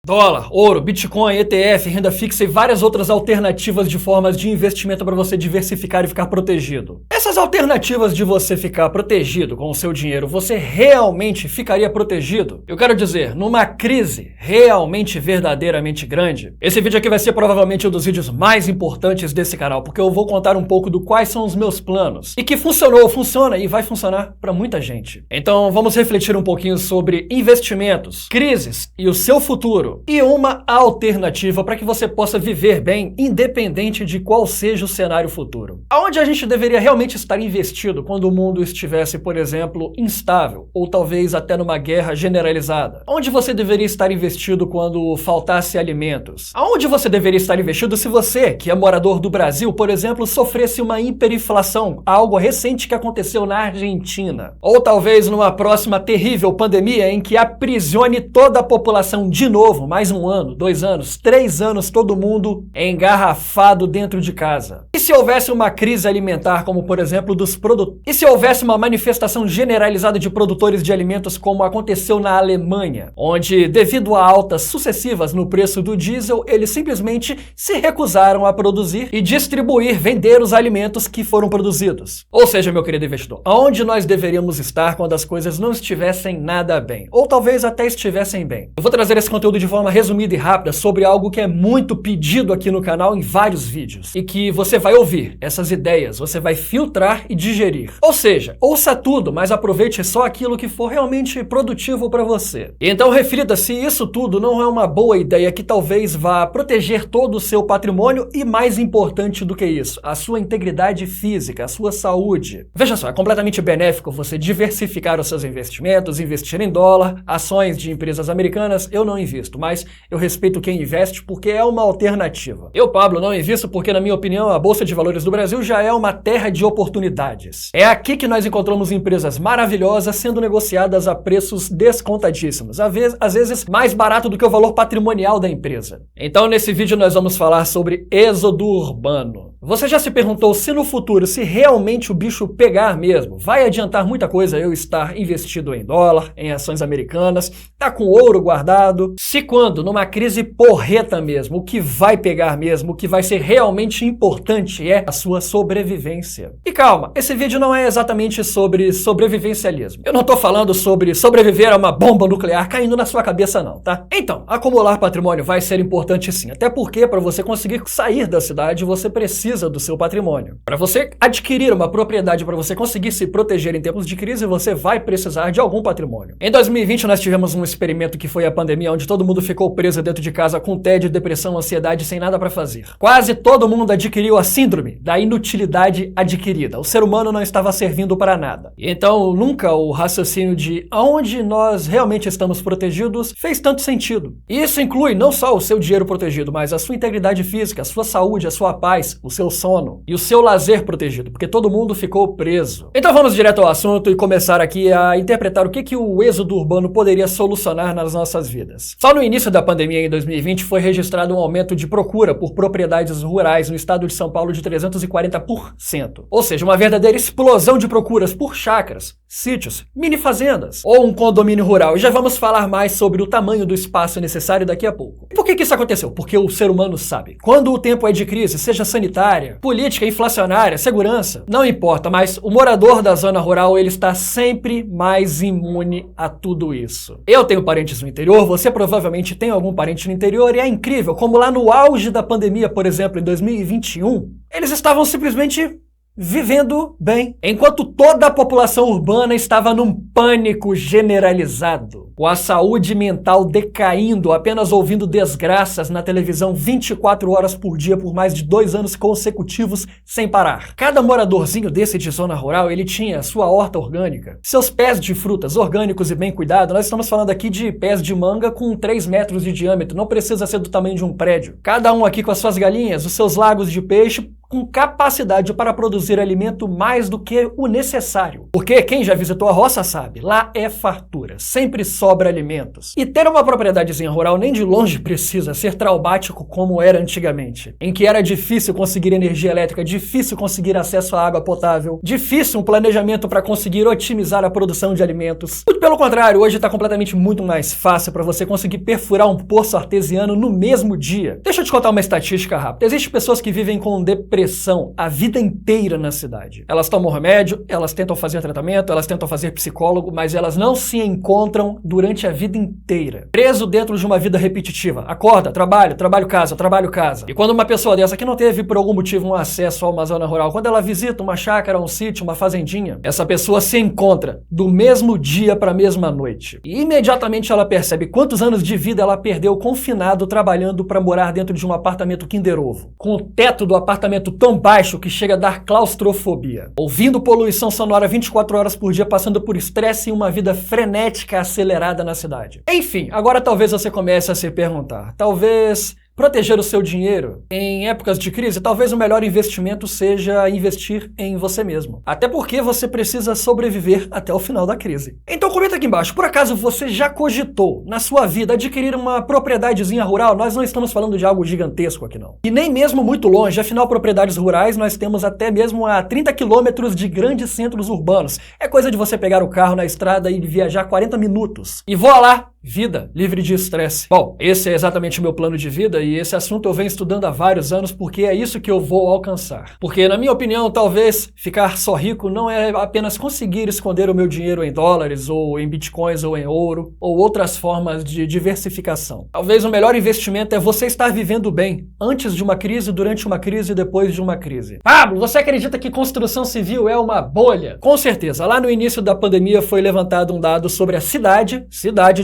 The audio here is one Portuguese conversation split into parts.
Dólar, ouro, Bitcoin, ETF, renda fixa e várias outras alternativas de formas de investimento para você diversificar e ficar protegido. Essas alternativas de você ficar protegido com o seu dinheiro, você realmente ficaria protegido? Eu quero dizer, numa crise realmente verdadeiramente grande. Esse vídeo aqui vai ser provavelmente um dos vídeos mais importantes desse canal, porque eu vou contar um pouco do quais são os meus planos e que funcionou, funciona e vai funcionar para muita gente. Então vamos refletir um pouquinho sobre investimentos, crises e o seu futuro. E uma alternativa para que você possa viver bem, independente de qual seja o cenário futuro. Aonde a gente deveria realmente estar investido quando o mundo estivesse, por exemplo, instável, ou talvez até numa guerra generalizada? Onde você deveria estar investido quando faltasse alimentos? Aonde você deveria estar investido se você, que é morador do Brasil, por exemplo, sofresse uma hiperinflação, algo recente que aconteceu na Argentina? Ou talvez numa próxima terrível pandemia em que aprisione toda a população de novo, mais um ano, 2 anos, 3 anos, todo mundo engarrafado dentro de casa. E se houvesse uma crise alimentar, como por exemplo dos produtos? E se houvesse uma manifestação generalizada de produtores de alimentos, como aconteceu na Alemanha, onde, devido a altas sucessivas no preço do diesel, eles simplesmente se recusaram a produzir e distribuir, vender os alimentos que foram produzidos? Ou seja, meu querido investidor, aonde nós deveríamos estar quando as coisas não estivessem nada bem? Ou talvez até estivessem bem? Eu vou trazer esse conteúdo de forma resumida e rápida sobre algo que é muito pedido aqui no canal em vários vídeos e que você vai ouvir essas ideias, você vai filtrar e digerir. Ou seja, ouça tudo, mas aproveite só aquilo que for realmente produtivo para você. Então reflita se isso tudo não é uma boa ideia que talvez vá proteger todo o seu patrimônio e, mais importante do que isso, a sua integridade física, a sua saúde. Veja só, é completamente benéfico você diversificar os seus investimentos, investir em dólar, ações de empresas americanas. Eu não invisto, mas eu respeito quem investe porque é uma alternativa. Eu, Pablo, não invisto porque, na minha opinião, a Bolsa de Valores do Brasil já é uma terra de oportunidades. É aqui que nós encontramos empresas maravilhosas sendo negociadas a preços descontadíssimos, às vezes mais barato do que o valor patrimonial da empresa. Então, nesse vídeo nós vamos falar sobre êxodo urbano. Você já se perguntou se no futuro, se realmente o bicho pegar mesmo, vai adiantar muita coisa eu estar investido em dólar, em ações americanas, tá com ouro guardado? Se quando, numa crise porreta mesmo, o que vai pegar mesmo, o que vai ser realmente importante é a sua sobrevivência. E calma, esse vídeo não é exatamente sobre sobrevivencialismo. Eu não tô falando sobre sobreviver a uma bomba nuclear caindo na sua cabeça não, tá? Então, acumular patrimônio vai ser importante sim, até porque para você conseguir sair da cidade, você precisa do seu patrimônio. Para você adquirir uma propriedade, para você conseguir se proteger em tempos de crise, você vai precisar de algum patrimônio. Em 2020 nós tivemos um experimento que foi a pandemia, onde todo mundo ficou preso dentro de casa com tédio, depressão, ansiedade, sem nada para fazer. Quase todo mundo adquiriu a síndrome da inutilidade adquirida. O ser humano não estava servindo para nada. E então nunca o raciocínio de aonde nós realmente estamos protegidos fez tanto sentido. E isso inclui não só o seu dinheiro protegido, mas a sua integridade física, a sua saúde, a sua paz, o seu sono e o seu lazer protegido, porque todo mundo ficou preso. Então vamos direto ao assunto e começar aqui a interpretar o que o êxodo urbano poderia solucionar nas nossas vidas. Só no início da pandemia, em 2020, foi registrado um aumento de procura por propriedades rurais no estado de São Paulo de 340%. Ou seja, uma verdadeira explosão de procuras por chácaras, sítios, mini fazendas ou um condomínio rural. E já vamos falar mais sobre o tamanho do espaço necessário daqui a pouco. E por que isso aconteceu? Porque o ser humano sabe. Quando o tempo é de crise, seja sanitária, política, inflacionária, segurança, não importa, mas o morador da zona rural, ele está sempre mais imune a tudo isso. Eu tenho parentes no interior, você provavelmente tem algum parente no interior, e é incrível como lá no auge da pandemia, por exemplo, em 2021, eles estavam simplesmente vivendo bem, enquanto toda a população urbana estava num pânico generalizado, com a saúde mental decaindo, apenas ouvindo desgraças na televisão 24 horas por dia por mais de 2 anos consecutivos sem parar. Cada moradorzinho desse de zona rural, ele tinha sua horta orgânica, seus pés de frutas orgânicos e bem cuidados. Nós estamos falando aqui de pés de manga com 3 metros de diâmetro, não precisa ser do tamanho de um prédio. Cada um aqui com as suas galinhas, os seus lagos de peixe, com capacidade para produzir alimento mais do que o necessário. Porque quem já visitou a roça sabe, lá é fartura, sempre sobra alimentos. E ter uma propriedadezinha rural nem de longe precisa ser traumático como era antigamente, em que era difícil conseguir energia elétrica, difícil conseguir acesso à água potável, difícil um planejamento para conseguir otimizar a produção de alimentos. Muito pelo contrário, hoje está completamente muito mais fácil para você conseguir perfurar um poço artesiano no mesmo dia. Deixa eu te contar uma estatística rápida. Existem pessoas que vivem com depressão a vida inteira na cidade. Elas tomam remédio, elas tentam fazer tratamento, elas tentam fazer psicólogo, mas elas não se encontram durante a vida inteira. Preso dentro de uma vida repetitiva. Acorda, trabalho, trabalho, casa, trabalho, casa. E quando uma pessoa dessa que não teve por algum motivo um acesso a uma zona rural, quando ela visita uma chácara, um sítio, uma fazendinha, essa pessoa se encontra do mesmo dia para a mesma noite. E imediatamente ela percebe quantos anos de vida ela perdeu confinado trabalhando para morar dentro de um apartamento Kinder Ovo, com o teto do apartamento tão baixo que chega a dar claustrofobia, ouvindo poluição sonora 24 horas por dia, passando por estresse e uma vida frenética acelerada na cidade. Enfim, agora talvez você comece a se perguntar, talvez proteger o seu dinheiro em épocas de crise, talvez o melhor investimento seja investir em você mesmo. Até porque você precisa sobreviver até o final da crise. Então comenta aqui embaixo, por acaso você já cogitou na sua vida adquirir uma propriedadezinha rural? Nós não estamos falando de algo gigantesco aqui não. E nem mesmo muito longe, afinal propriedades rurais nós temos até mesmo a 30 quilômetros de grandes centros urbanos. É coisa de você pegar o carro na estrada e viajar 40 minutos. E voa lá! Vida livre de estresse. Bom, esse é exatamente o meu plano de vida e esse assunto eu venho estudando há vários anos porque é isso que eu vou alcançar. Porque, na minha opinião, talvez ficar só rico não é apenas conseguir esconder o meu dinheiro em dólares ou em bitcoins ou em ouro ou outras formas de diversificação. Talvez o melhor investimento é você estar vivendo bem antes de uma crise, durante uma crise e depois de uma crise. Pablo, você acredita que construção civil é uma bolha? Com certeza. Lá no início da pandemia foi levantado um dado sobre a cidade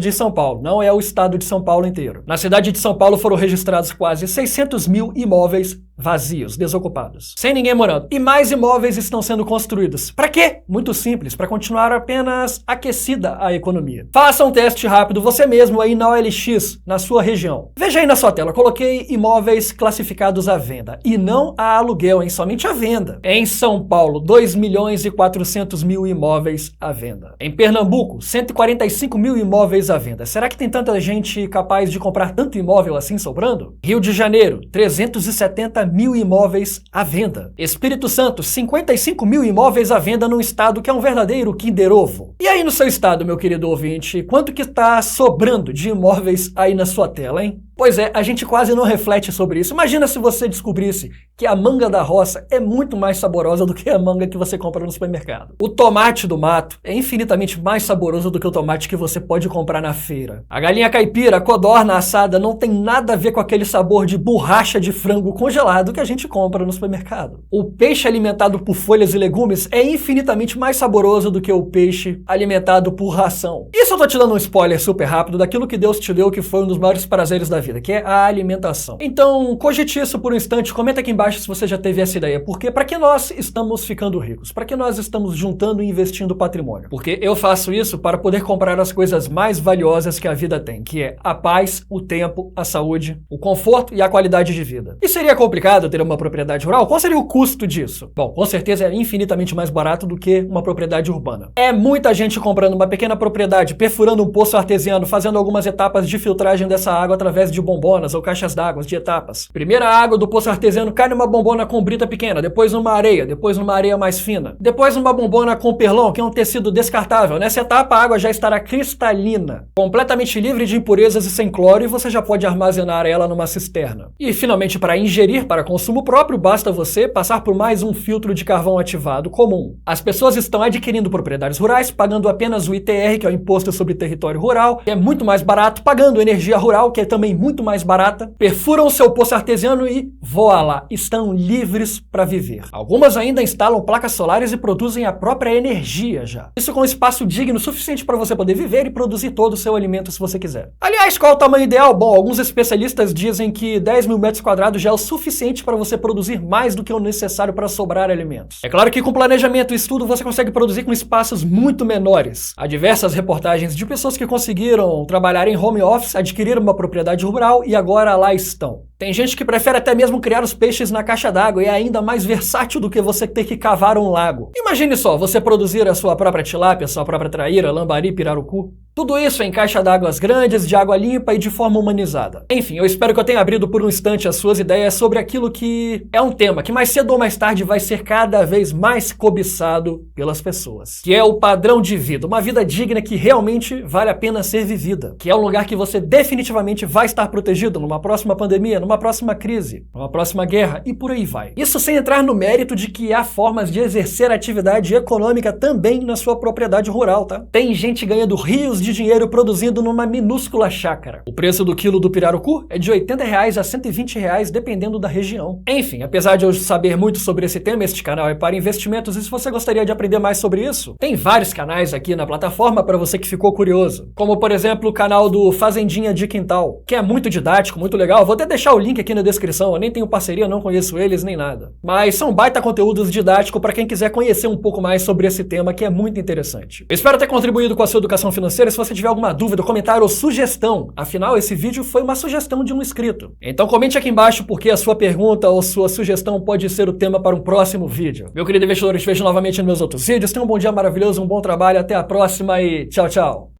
de São Paulo, não é o estado de São Paulo inteiro. Na cidade de São Paulo foram registrados quase 600 mil imóveis vazios, desocupados, sem ninguém morando. E mais imóveis estão sendo construídos. Para quê? Muito simples, para continuar apenas aquecida a economia. Faça um teste rápido você mesmo aí na OLX, na sua região. Veja aí na sua tela, coloquei imóveis classificados à venda. E não a aluguel, hein? Somente à venda. Em São Paulo, 2.400.000 imóveis à venda. Em Pernambuco, 145 mil imóveis à venda. Será que tem tanta gente capaz de comprar tanto imóvel assim sobrando? Rio de Janeiro, 370 mil imóveis à venda. Espírito Santo, 55 mil imóveis à venda num estado que é um verdadeiro Kinder Ovo. E aí no seu estado, meu querido ouvinte, quanto que tá sobrando de imóveis aí na sua tela, hein? Pois é, a gente quase não reflete sobre isso. Imagina se você descobrisse que a manga da roça é muito mais saborosa do que a manga que você compra no supermercado. O tomate do mato é infinitamente mais saboroso do que o tomate que você pode comprar na feira. A galinha caipira, a codorna assada não tem nada a ver com aquele sabor de borracha de frango congelado que a gente compra no supermercado. O peixe alimentado por folhas e legumes é infinitamente mais saboroso do que o peixe alimentado por ração. Isso eu tô te dando um spoiler super rápido daquilo que Deus te deu, que foi um dos maiores prazeres da vida, que é a alimentação. Então, cogite isso por um instante, comenta aqui embaixo se você já teve essa ideia, porque para que nós estamos ficando ricos? Para que nós estamos juntando e investindo patrimônio? Porque eu faço isso para poder comprar as coisas mais valiosas que a vida tem, que é a paz, o tempo, a saúde, o conforto e a qualidade de vida. E seria complicado ter uma propriedade rural? Qual seria o custo disso? Bom, com certeza é infinitamente mais barato do que uma propriedade urbana. É muita gente comprando uma pequena propriedade, perfurando um poço artesiano, fazendo algumas etapas de filtragem dessa água através de bombonas ou caixas d'água de etapas. Primeiro a água do poço artesiano cai numa bombona com brita pequena, depois numa areia, depois numa areia mais fina, depois numa bombona com perlon, que é um tecido descartável. Nessa etapa a água já estará cristalina, completamente livre de impurezas e sem cloro, e você já pode armazenar ela numa cisterna. E finalmente, para ingerir para consumo próprio, basta você passar por mais um filtro de carvão ativado comum. As pessoas estão adquirindo propriedades rurais, pagando apenas o ITR, que é o Imposto sobre Território Rural, que é muito mais barato, pagando energia rural, que é também muito mais barata, perfuram o seu poço artesiano e, voa lá, estão livres para viver. Algumas ainda instalam placas solares e produzem a própria energia já. Isso com espaço digno suficiente para você poder viver e produzir todo o seu alimento se você quiser. Aliás, qual é o tamanho ideal? Bom, alguns especialistas dizem que 10 mil metros quadrados já é o suficiente para você produzir mais do que o necessário para sobrar alimentos. É claro que com planejamento e estudo você consegue produzir com espaços muito menores. Há diversas reportagens de pessoas que conseguiram trabalhar em home office, adquirir uma propriedade rural e agora lá estão. Tem gente que prefere até mesmo criar os peixes na caixa d'água e é ainda mais versátil do que você ter que cavar um lago. Imagine só, você produzir a sua própria tilápia, a sua própria traíra, lambari, pirarucu. Tudo isso em caixa d'águas grandes, de água limpa e de forma humanizada. Enfim, eu espero que eu tenha abrido por um instante as suas ideias sobre aquilo que é um tema que mais cedo ou mais tarde vai ser cada vez mais cobiçado pelas pessoas, que é o padrão de vida, uma vida digna que realmente vale a pena ser vivida, que é um lugar que você definitivamente vai estar protegido numa próxima pandemia, numa próxima crise, numa próxima guerra e por aí vai. Isso sem entrar no mérito de que há formas de exercer atividade econômica também na sua propriedade rural, tá? Tem gente ganhando rios de dinheiro produzindo numa minúscula chácara. O preço do quilo do pirarucu é de R$80 a R$120, dependendo da região. Enfim, apesar de eu saber muito sobre esse tema, este canal é para investimentos, e se você gostaria de aprender mais sobre isso, tem vários canais aqui na plataforma para você que ficou curioso. Como, por exemplo, o canal do Fazendinha de Quintal, que é muito didático, muito legal. Vou até deixar o link aqui na descrição, eu nem tenho parceria, não conheço eles nem nada. Mas são baita conteúdos didáticos para quem quiser conhecer um pouco mais sobre esse tema, que é muito interessante. Eu espero ter contribuído com a sua educação financeira. Se você tiver alguma dúvida, comentário ou sugestão, afinal, esse vídeo foi uma sugestão de um inscrito. Então comente aqui embaixo porque a sua pergunta ou sua sugestão pode ser o tema para um próximo vídeo. Meu querido investidor, eu te vejo novamente nos meus outros vídeos. Tenha um bom dia maravilhoso, um bom trabalho, até a próxima e tchau, tchau!